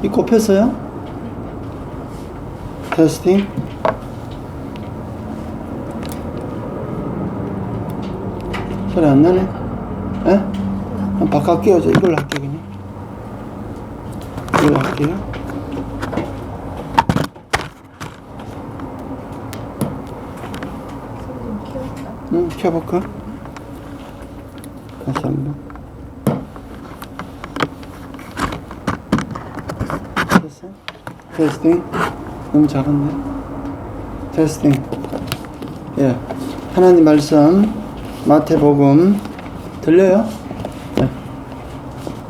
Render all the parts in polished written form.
이 꼽혔어요? 테스팅. 소리 안 나네? 에? 바깥 끼워줘. 이걸로 할게, 그냥. 이걸로 할게요. 응, 켜볼까? 다시 한 번. 됐어? 테스팅. 너무 잘했네. 테스팅. 예. 하나님 말씀, 마태복음, 들려요? 네.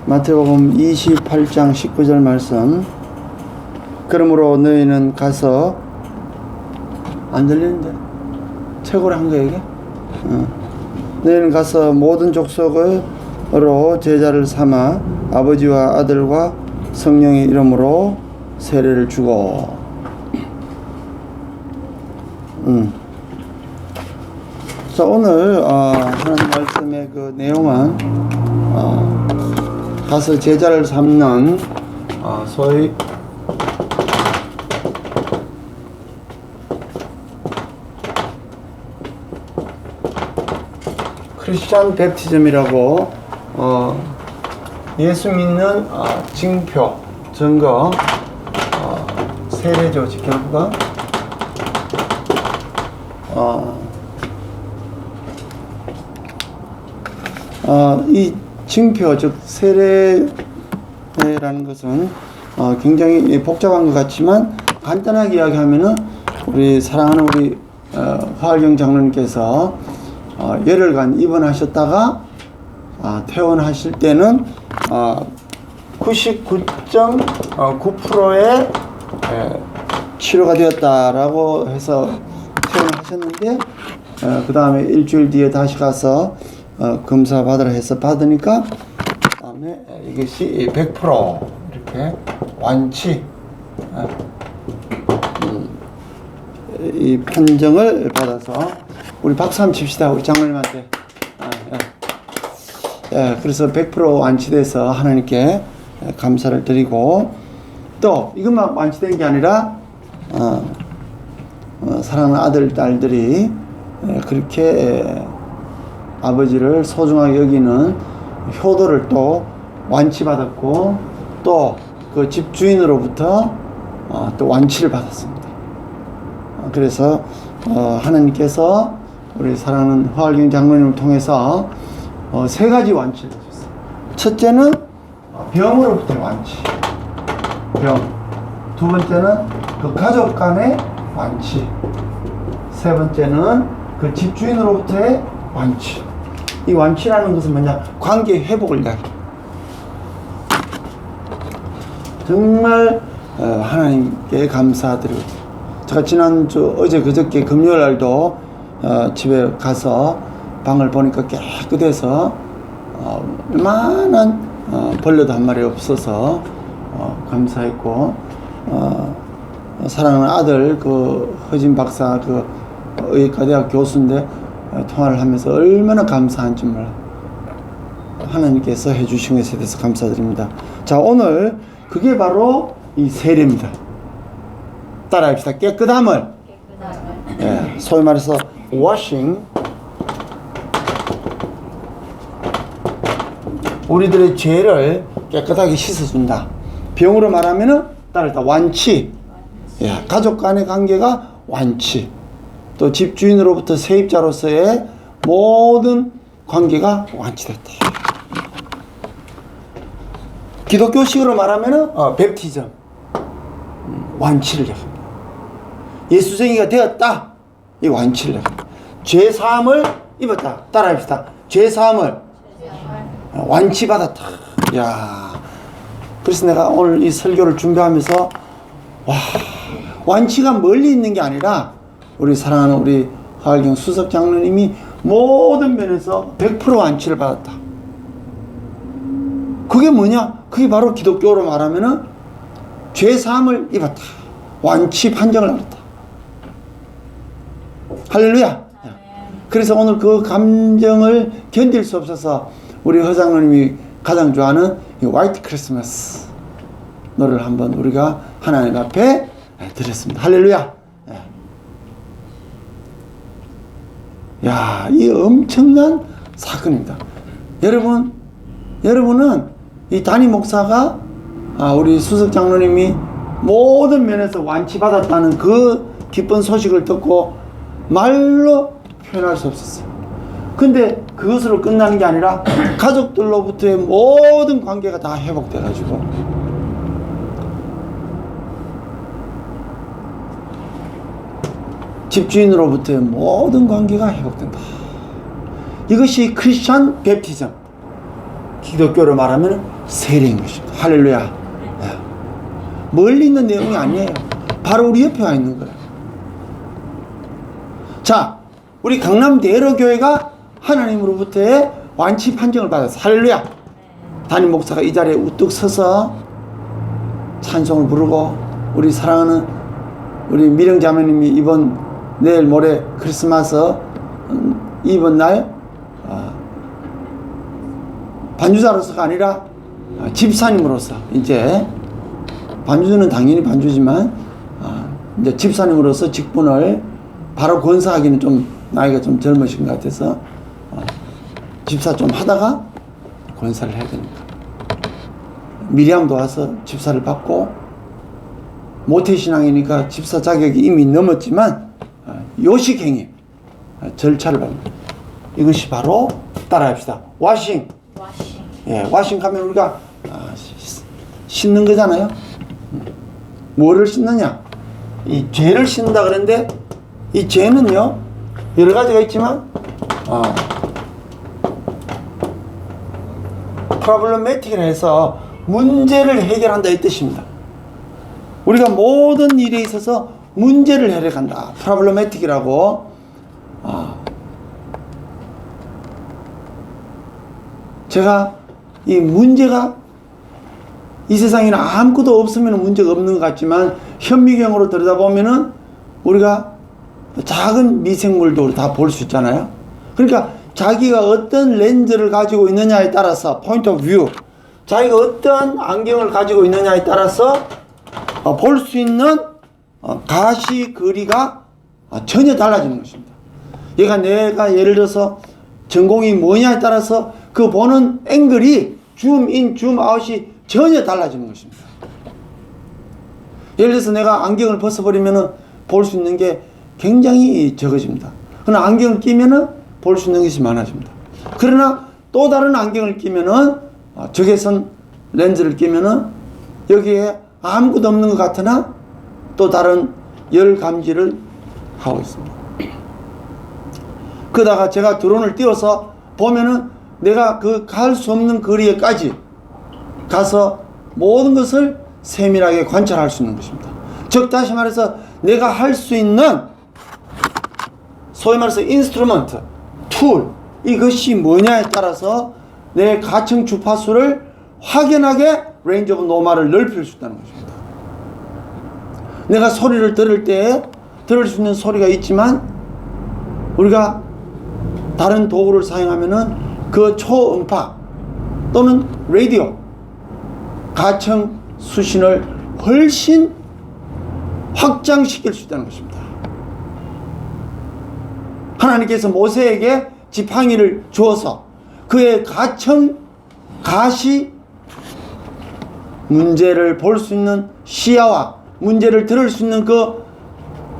마태복음 28장 19절 말씀. 그러므로 너희는 가서, 안 들리는데? 최고로 한 거 얘기? 너희는 가서 모든 족속으로 제자를 삼아 아버지와 아들과 성령의 이름으로 세례를 주고. 자, 오늘 하나님 말씀의 그 내용은 가서 제자를 삼는 소위 크리스천 베프티즘이라고 예수 믿는 징표, 증거, 세례죠, 결국은 이 징표, 즉 세례라는 것은 굉장히 복잡한 것 같지만 간단하게 이야기하면은 우리 사랑하는 우리 화알경 장로님께서 열흘간 입원하셨다가 퇴원하실 때는 99.9%의 치료가 되었다라고 해서 퇴원하셨는데 그 다음에 일주일 뒤에 다시 가서 검사 받으라 해서 받으니까 다음에 이것이 100% 이렇게 완치 이 판정을 받아서 우리 박수 한번 칩시다. 우리 장로님한테. 그래서 100% 완치돼서 하나님께 감사를 드리고, 또 이것만 완치된 게 아니라 사랑하는 아들, 딸들이 그렇게 아버지를 소중하게 여기는 효도를 또 완치받았고, 또 그 집주인으로부터 또 완치를 받았습니다. 그래서 하나님께서 우리 사랑하는 화알경 장로님을 통해서 세 가지 완치를 해줬어요. 첫째는 병으로부터의 완치, 병. 두 번째는 그 가족 간의 완치. 세 번째는 그 집주인으로부터의 완치. 이 완치라는 것은 뭐냐? 관계 회복을 이야기해요. 정말 하나님께 감사드리고, 제가 지난주 어제 그저께 금요일 날도 집에 가서 방을 보니까 깨끗해서 웬만한 벌레도 한 마리 없어서 감사했고, 사랑하는 아들 그 허진 박사 그 의과대학 교수인데 통화를 하면서 얼마나 감사한지 몰라요. 하나님께서 해주신 것에 대해서 감사드립니다. 자, 오늘 그게 바로 이 세례입니다. 따라합시다. 깨끗함을. 예, 소위 말해서 washing. 우리들의 죄를 깨끗하게 씻어준다. 병으로 말하면은 따라합시다. 완치. 예, 가족 간의 관계가 완치. 또 집주인으로부터 세입자로서의 모든 관계가 완치됐다. 기독교식으로 말하면은 베프티즘. 완치를 얘기합니다. 예수쟁이가 되었다. 이 완치를 얘기합니다. 죄사함을 입었다. 따라합시다. 죄사함을 완치받았다. 야, 그래서 내가 오늘 이 설교를 준비하면서 완치가 멀리 있는 게 아니라 우리 사랑하는 우리 화알경 수석 장로님이 모든 면에서 100% 완치를 받았다. 그게 뭐냐? 그게 바로 기독교로 말하면은 죄사함을 입었다. 완치 판정을 받았다. 할렐루야. 그래서 오늘 그 감정을 견딜 수 없어서 우리 허장로님이 가장 좋아하는 이 화이트 크리스마스. 노래를 한번 우리가 하나님 앞에 드렸습니다. 할렐루야. 야, 이 엄청난 사건입니다. 여러분은 이 담임 목사가 우리 수석 장로님이 모든 면에서 완치받았다는 그 기쁜 소식을 듣고 말로 표현할 수 없었어요. 근데 그것으로 끝나는 게 아니라 가족들로부터의 모든 관계가 다 회복돼가지고 집주인으로부터의 모든 관계가 회복된다. 이것이 크리스천 베프티즘, 기독교로 말하면 세례인 것입니다. 할렐루야. 멀리 있는 내용이 아니에요. 바로 우리 옆에 와 있는 거예요. 자, 우리 강남 대로교회가 하나님으로부터의 완치 판정을 받았어요. 할렐루야. 담임 목사가 이 자리에 우뚝 서서 찬송을 부르고 우리 사랑하는 우리 미령 자매님이 내일 모레 크리스마스 이번 날 반주자로서가 아니라 집사님으로서, 이제 반주는 당연히 반주지만 이제 집사님으로서 직분을 바로 권사하기는 좀 나이가 좀 젊으신 것 같아서 집사 좀 하다가 권사를 해야 되니까 미리암도 와서 집사를 받고 모태신앙이니까 집사 자격이 이미 넘었지만 요식행위 절차를 밟는, 이것이 바로 따라합시다. 와싱. 예, 와싱 하면 우리가 씻는 거잖아요. 뭐를 씻느냐? 이 죄를 씻는다 그랬는데 이 죄는요 여러 가지가 있지만 프로블레매틱이라 해서 문제를 해결한다 이 뜻입니다. 우리가 모든 일에 있어서 문제를 해결한다. 프로블레매틱이라고. 제가 이 문제가 이 세상에는 아무것도 없으면 문제가 없는 것 같지만 현미경으로 들여다보면은 우리가 작은 미생물도 다 볼 수 있잖아요. 그러니까 자기가 어떤 렌즈를 가지고 있느냐에 따라서 포인트 오브 뷰, 자기가 어떤 안경을 가지고 있느냐에 따라서 볼 수 있는 가시 거리가 전혀 달라지는 것입니다. 내가 예를 들어서 전공이 뭐냐에 따라서 그 보는 앵글이 줌인, 줌아웃이 전혀 달라지는 것입니다. 예를 들어서 내가 안경을 벗어버리면은 볼 수 있는 게 굉장히 적어집니다. 그러나 안경을 끼면은 볼 수 있는 것이 많아집니다. 그러나 또 다른 안경을 끼면은 적외선 렌즈를 끼면은 여기에 아무것도 없는 것 같으나 또 다른 열 감지를 하고 있습니다. 그러다가 제가 드론을 띄워서 보면은 내가 그 갈 수 없는 거리에까지 가서 모든 것을 세밀하게 관찰할 수 있는 것입니다. 즉 다시 말해서 내가 할 수 있는 소위 말해서 인스트루먼트, 툴, 이것이 뭐냐에 따라서 내 가청 주파수를 확연하게 레인지 오브 노멀을 넓힐 수 있다는 것입니다. 내가 소리를 들을 때 들을 수 있는 소리가 있지만 우리가 다른 도구를 사용하면은 그 초음파 또는 라디오 가청 수신을 훨씬 확장시킬 수 있다는 것입니다. 하나님께서 모세에게 지팡이를 주어서 그의 가시 문제를 볼 수 있는 시야와 문제를 들을 수 있는 그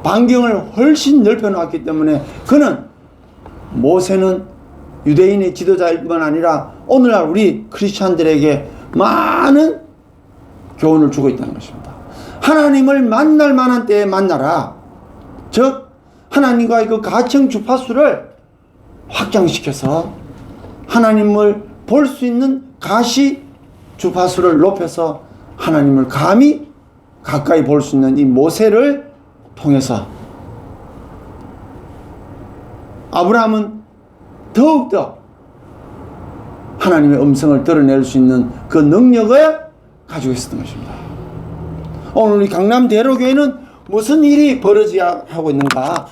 반경을 훨씬 넓혀 놓았기 때문에 모세는 유대인의 지도자일 뿐만 아니라 오늘날 우리 크리스찬들에게 많은 교훈을 주고 있다는 것입니다. 하나님을 만날 만한 때에 만나라. 즉 하나님과의 그 가청 주파수를 확장시켜서 하나님을 볼 수 있는 가시 주파수를 높여서 하나님을 감히 가까이 볼 수 있는 이 모세를 통해서 아브라함은 더욱더 하나님의 음성을 드러낼 수 있는 그 능력을 가지고 있었던 것입니다. 오늘 우리 강남 대로교회는 무슨 일이 벌어져야 하고 있는가?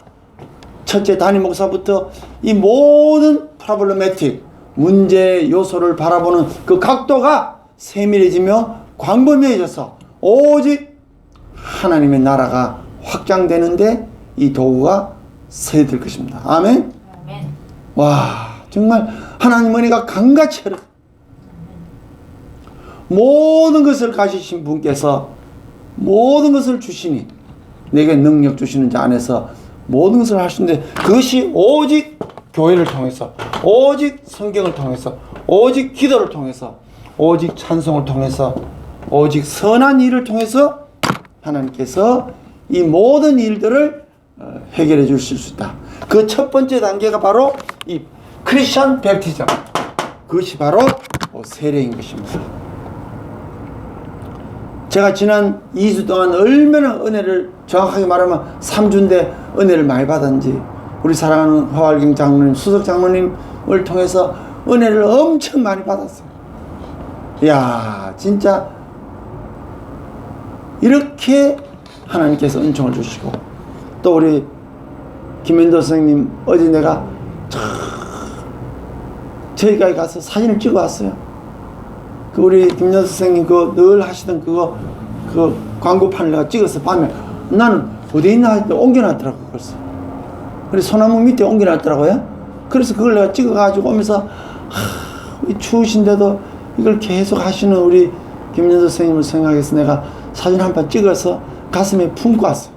첫째, 담임 목사부터 이 모든 프로블레매틱 문제 요소를 바라보는 그 각도가 세밀해지며 광범위해져서 오직 하나님의 나라가 확장되는데 이 도구가 서야 될 것입니다. 아멘. 아멘. 와, 정말 하나님 은혜가 강같이 흐르. 모든 것을 가지신 분께서 모든 것을 주시니 내게 능력 주시는 자 안에서 모든 것을 할 수 있는데, 그것이 오직 교회를 통해서, 오직 성경을 통해서, 오직 기도를 통해서, 오직 찬송을 통해서, 오직 선한 일을 통해서 하나님께서 이 모든 일들을 해결해 주실 수 있다. 그 첫 번째 단계가 바로 이 크리스천 베프티즘, 그것이 바로 세례인 것입니다. 제가 지난 2주 동안 얼마나 은혜를, 정확하게 말하면 3주인데 은혜를 많이 받았는지, 우리 사랑하는 화활경 장로님, 수석 장로님을 통해서 은혜를 엄청 많이 받았어요. 이야, 진짜 이렇게 하나님께서 은총을 주시고, 또 우리 김현도 선생님, 어제 내가 저희가 가서 사진을 찍어 왔어요. 그 우리 김현도 선생님 늘 하시던 그 광고판을 내가 찍어서 밤에, 나는 어디 있나 할 때 옮겨놨더라고. 그래서 소나무 밑에 옮겨놨더라고요. 그래서 그걸 내가 찍어가지고 오면서 추우신데도 이걸 계속 하시는 우리 김현도 선생님을 생각해서 내가 사진 한 판 찍어서 가슴에 품고 왔어요.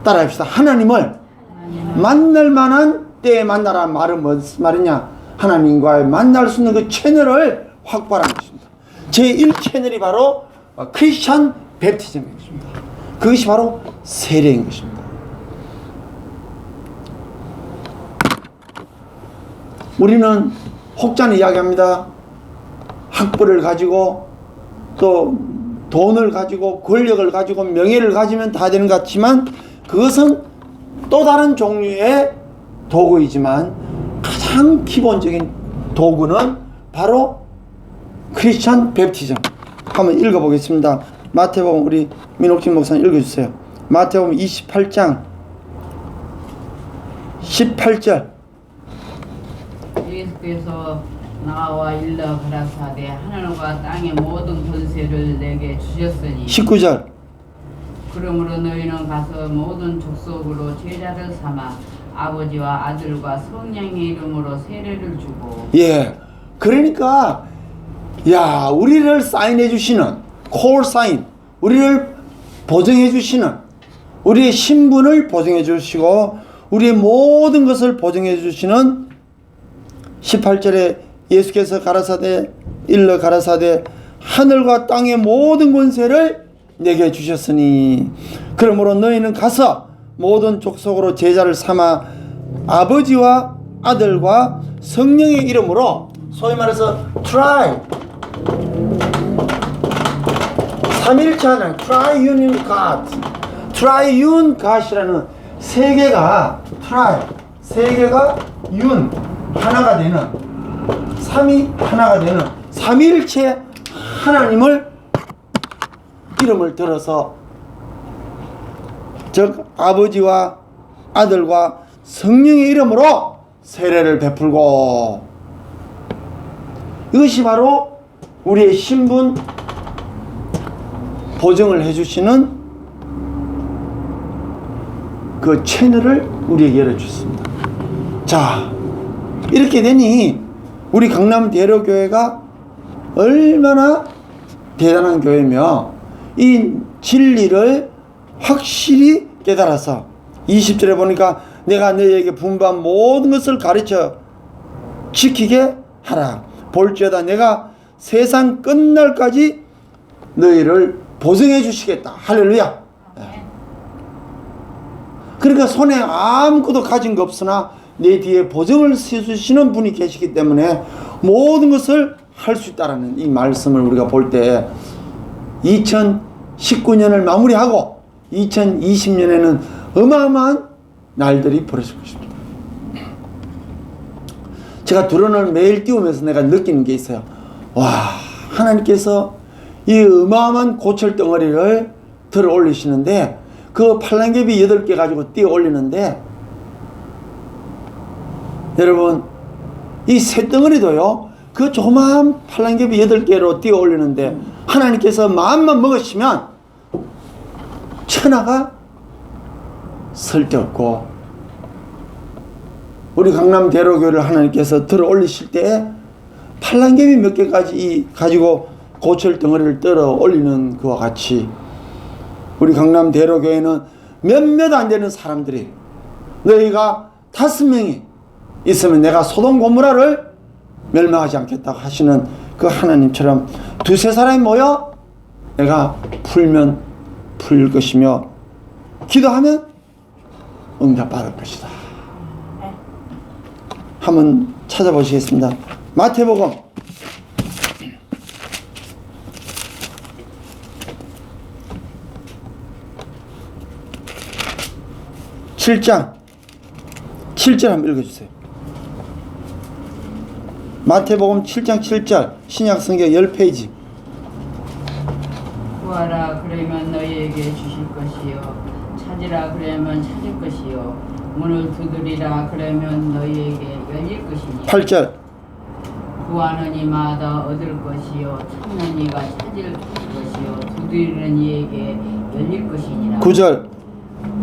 따라합시다. 하나님을 만날 만한 때에 만나라는 말은 무슨 말이냐? 하나님과의 만날 수 있는 그 채널을 확보하는 것입니다. 제1채널이 바로 크리스천 베프티즘인 것입니다. 그것이 바로 세례인 것입니다. 우리는 혹자는 이야기합니다. 학벌을 가지고 또 돈을 가지고 권력을 가지고 명예를 가지면 다 되는 것 같지만, 그것은 또 다른 종류의 도구이지만 가장 기본적인 도구는 바로 크리스천 베프티즘. 한번 읽어보겠습니다. 마태복음, 우리 민옥진 목사님 읽어주세요. 마태복음 28장 18절. 예수께서 나와 일러 가라사대 하늘과 땅의 모든 권세를 내게 주셨으니 19절. 그러므로 너희는 가서 모든 족속으로 제자를 삼아 아버지와 아들과 성령의 이름으로 세례를 주고. 예, 그러니까 야, 우리를 사인해 주시는 콜 사인, 우리를 보증해 주시는, 우리의 신분을 보증해 주시고 우리의 모든 것을 보증해 주시는 18절에 예수께서 가라사대 일러 가라사대 하늘과 땅의 모든 권세를 내게 주셨으니 그러므로 너희는 가서 모든 족속으로 제자를 삼아 아버지와 아들과 성령의 이름으로, 소위 말해서 try, 삼일체하는 triune God, triune God이라는 세 개가 try, 세 개가 un, 하나가 되는, 삼이 하나가 되는 삼일체 하나님을 이름을 들어서, 즉 아버지와 아들과 성령의 이름으로 세례를 베풀고, 이것이 바로 우리의 신분 보증을 해주시는 그 채널을 우리에게 열어주셨습니다. 자, 이렇게 되니 우리 강남 대로교회가 얼마나 대단한 교회며 이 진리를 확실히 깨달아서 20절에 보니까 내가 너희에게 분부한 모든 것을 가르쳐 지키게 하라. 볼지어다 내가 세상 끝날까지 너희를 보증해 주시겠다. 할렐루야. 그러니까 손에 아무것도 가진 거 없으나 내 뒤에 보증을 세우시는 분이 계시기 때문에 모든 것을 할 수 있다라는 이 말씀을 우리가 볼 때 2019년을 마무리하고 2020년에는 어마어마한 날들이 벌어질 것입니다. 제가 드론을 매일 띄우면서 내가 느끼는 게 있어요. 와, 하나님께서 이 어마어마한 고철 덩어리를 들어 올리시는데 그 팔랑개비 8개 가지고 띄어 올리는데, 여러분 이 새 덩어리도요 그 조그마한 팔랑개비 8개로 띄어 올리는데 하나님께서 마음만 먹으시면 천하가 설데없고, 우리 강남 대로교를 하나님께서 들어 올리실 때 팔랑개비 몇 개까지 가지고 고철 덩어리를 떨어 올리는 그와 같이 우리 강남 대로교회는 몇몇 안 되는 사람들이, 너희가 5명이 있으면 내가 소돔 고모라를 멸망하지 않겠다고 하시는 그 하나님처럼 2-3 사람이 모여 내가 풀면 풀 것이며 기도하면 응답받을 것이다. 한번 찾아보시겠습니다. 마태복음 7장 7절 한번 읽어주세요. 마태복음 7장 7절 신약성경 10페이지. 구하라 그러면 너희에게 주실 것이요, 찾으라 그러면 찾을 것이요, 문을 두드리라 그러면 너희에게 열릴 것이니. 8절. 구하는 이마다 얻을 것이요, 찾는 이가 찾을 것이요, 두드리는 이에게 열릴 것이니라. 9절.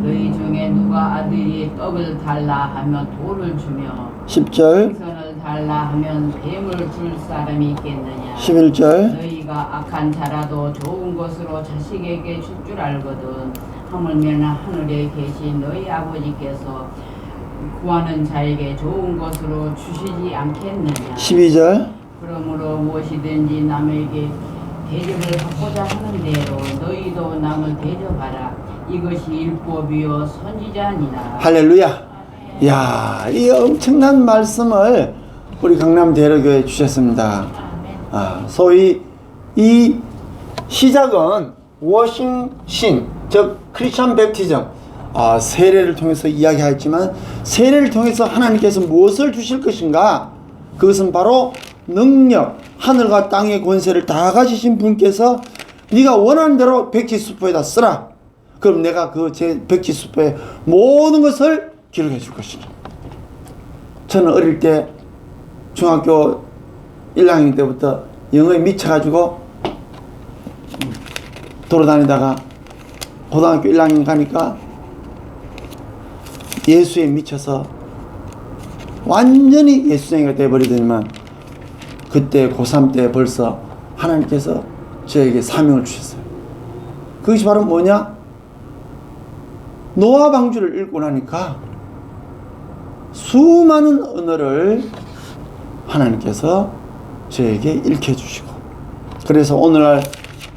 너희 중에 누가 아들이 떡을 달라 하면 돌을 주며 10절. 생선을 달라 하면 뱀을 줄 사람이 있겠느냐. 11절. 너희가 악한 자라도 좋은 것으로 자식에게 줄 줄 알거든 하물며 하늘에 계신 너희 아버지께서 구하는 자에게 좋은 것으로 주시지 않겠느냐. 12절. 그러므로 무엇이든지 남에게 대접을 받고자 하는 대로 너희도 남을 대접하라. 이것이 율법이요 선지자니라. 할렐루야. 이야, 이 엄청난 말씀을 우리 강남 대로교에 주셨습니다. 소위 이 시작은 워싱신, 즉 크리스천 베프티즘, 세례를 통해서 이야기하였지만 세례를 통해서 하나님께서 무엇을 주실 것인가? 그것은 바로 능력, 하늘과 땅의 권세를 다 가지신 분께서 네가 원하는 대로 백지수포에다 쓰라. 그럼 내가 그 제 백지수포에 모든 것을 기록해 줄 것이다. 저는 어릴 때 중학교 1학년 때부터 영어에 미쳐가지고 돌아다니다가 고등학교 1학년 가니까 예수에 미쳐서 완전히 예수쟁이가 되어버리더니만 그때 고3 때 벌써 하나님께서 저에게 사명을 주셨어요. 그것이 바로 뭐냐? 노아 방주를 읽고 나니까 수많은 언어를 하나님께서 저에게 읽혀주시고, 그래서 오늘날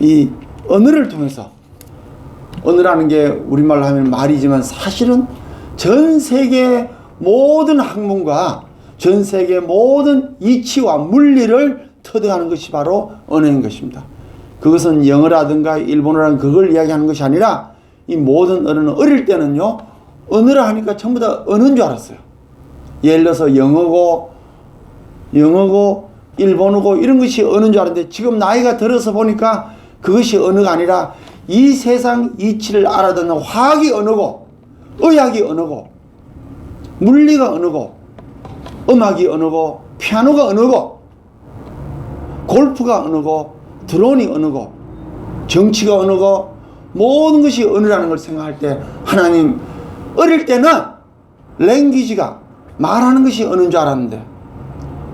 이 언어를 통해서, 언어라는 게 우리말로 하면 말이지만 사실은 전 세계 모든 학문과 전 세계 모든 이치와 물리를 터득하는 것이 바로 언어인 것입니다. 그것은 영어라든가 일본어라는 그걸 이야기하는 것이 아니라 이 모든 언어는 어릴 때는요, 언어라 하니까 전부 다 언어인 줄 알았어요. 예를 들어서 영어고 일본어고 이런 것이 언어인 줄 알았는데 지금 나이가 들어서 보니까 그것이 언어가 아니라 이 세상 이치를 알아듣는 화학이 언어고, 의학이 언어고, 물리가 언어고, 음악이 언어고, 피아노가 언어고, 골프가 언어고, 드론이 언어고, 정치가 언어고, 모든 것이 언어라는 걸 생각할 때 하나님, 어릴 때는 랭귀지가 말하는 것이 언어인 줄 알았는데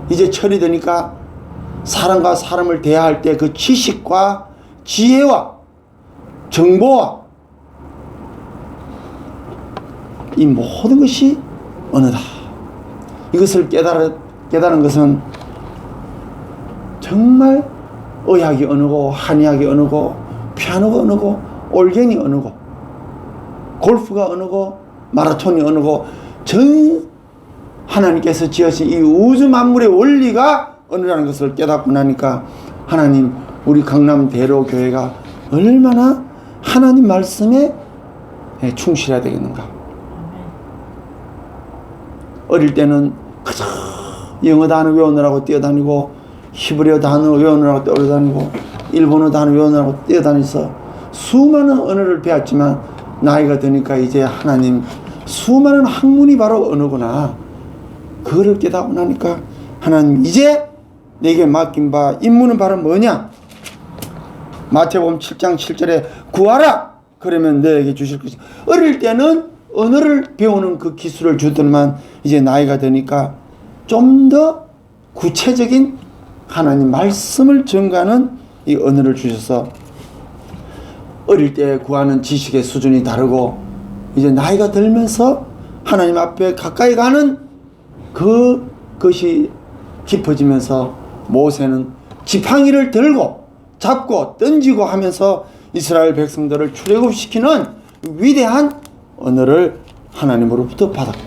이제 철이 드니까 사람과 사람을 대할 때 그 지식과 지혜와 정보와 이 모든 것이 언어다. 이것을 깨달은 것은 정말 의학이 언어고, 한의학이 언어고, 피아노가 언어고, 올갱이 언어고, 골프가 언어고, 마라톤이 언어고, 전 하나님께서 지으신 이 우주 만물의 원리가 언어라는 것을 깨닫고 나니까 하나님, 우리 강남 대로교회가 얼마나 하나님 말씀에 충실해야 되겠는가. 어릴 때는 그저 영어 단어 외우느라고 뛰어다니고, 히브리어 단어 외우느라고 뛰어다니고, 일본어 단어 외우느라고 뛰어다니서 수많은 언어를 배웠지만 나이가 드니까 이제 하나님, 수많은 학문이 바로 언어구나. 그거를 깨닫고 나니까 하나님, 이제 내게 맡긴 바 임무는 바로 뭐냐? 마태복음 7장 7절에 구하라 그러면 너에게 주실 것이다. 어릴 때는 언어를 배우는 그 기술을 주더만 이제 나이가 드니까 좀 더 구체적인 하나님 말씀을 전가하는 이 언어를 주셔서 어릴 때 구하는 지식의 수준이 다르고 이제 나이가 들면서 하나님 앞에 가까이 가는 그것이 깊어지면서 모세는 지팡이를 들고 잡고 던지고 하면서 이스라엘 백성들을 출애굽시키는 위대한 언어를 하나님으로부터 받았고,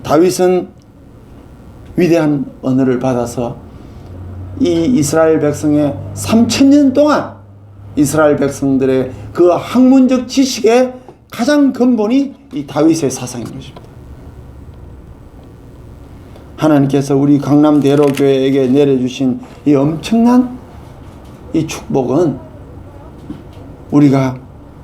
다윗은 위대한 언어를 받아서 이 이스라엘 백성의 3000년 동안 이스라엘 백성들의 그 학문적 지식의 가장 근본이 이 다윗의 사상인 것입니다. 하나님께서 우리 강남대로교회에게 내려주신 이 엄청난 이 축복은 우리가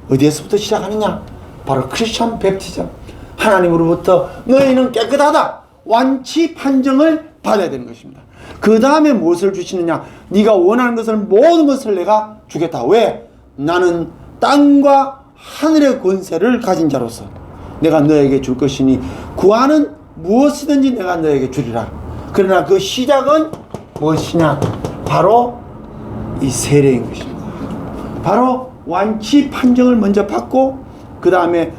어디에서부터 시작하느냐? 바로 크리스천 뵙티즘. 하나님으로부터 너희는 깨끗하다, 완치 판정을 받아야 되는 것입니다. 그 다음에 무엇을 주시느냐? 네가 원하는 것을 모든 것을 내가 주겠다. 왜? 나는 땅과 하늘의 권세를 가진 자로서 내가 너에게 줄 것이니 구하는 무엇이든지 내가 너에게 주리라. 그러나 그 시작은 무엇이냐? 바로 이 세례인 것입니다. 바로 완치 판정을 먼저 받고 그 다음에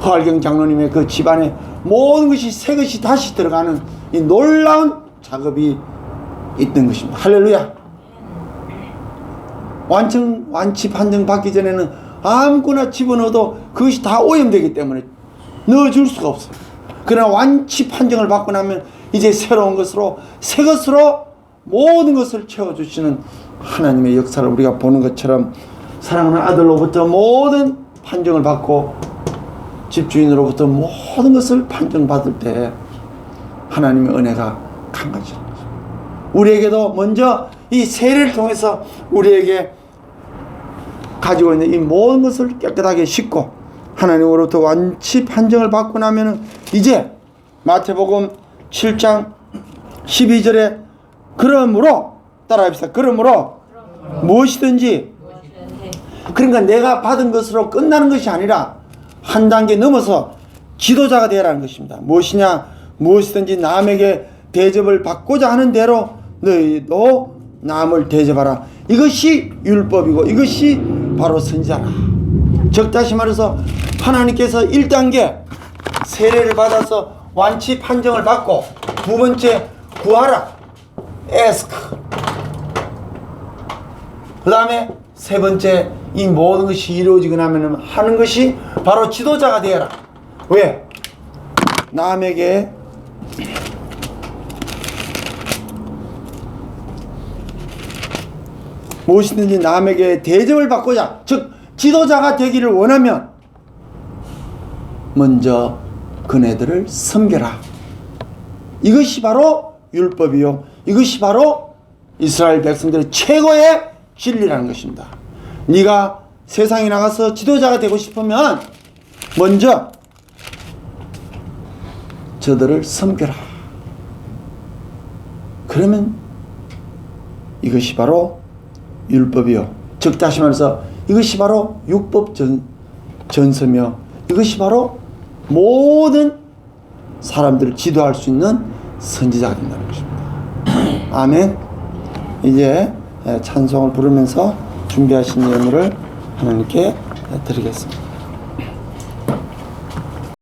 허알경 장로님의 그 집안에 모든 것이 새 것이 다시 들어가는 이 놀라운 작업이 있던 것입니다. 할렐루야. 완치 판정 받기 전에는 아무거나 집어넣어도 그것이 다 오염되기 때문에 넣어줄 수가 없어요. 그러나 완치 판정을 받고 나면 이제 새로운 것으로, 새 것으로 모든 것을 채워주시는 하나님의 역사를 우리가 보는 것처럼 사랑하는 아들로부터 모든 판정을 받고 집주인으로부터 모든 것을 판정받을 때 하나님의 은혜가 강하죠. 우리에게도 먼저 이 세례를 통해서 우리에게 가지고 있는 이 모든 것을 깨끗하게 씻고 하나님으로부터 완치 판정을 받고 나면은 이제 마태복음 7장 12절에 그러므로 따라합시다. 그러므로 무엇이든지, 그러니까 내가 받은 것으로 끝나는 것이 아니라 한 단계 넘어서 지도자가 되라는 것입니다. 무엇이냐? 무엇이든지 남에게 대접을 받고자 하는 대로 너희도 남을 대접하라. 이것이 율법이고 이것이 바로 선지자라. 즉 다시 말해서 하나님께서 1단계 세례를 받아서 완치 판정을 받고, 두 번째 구하라, ask, 그 다음에 세 번째 이 모든 것이 이루어지고 나면 하는 것이 바로 지도자가 되어라. 왜? 남에게 무엇이든지 남에게 대접을 받고자, 즉 지도자가 되기를 원하면 먼저 그네들을 섬겨라. 이것이 바로 율법이요, 이것이 바로 이스라엘 백성들의 최고의 진리라는 것입니다. 네가 세상에 나가서 지도자가 되고 싶으면 먼저 저들을 섬겨라. 그러면 이것이 바로 율법이요, 즉 다시 말해서 이것이 바로 율법 전서며 이것이 바로 모든 사람들을 지도할 수 있는 선지자가 된다는 것입니다. 아멘. 이제 찬송을 부르면서 준비하신 예물을 하나님께 드리겠습니다.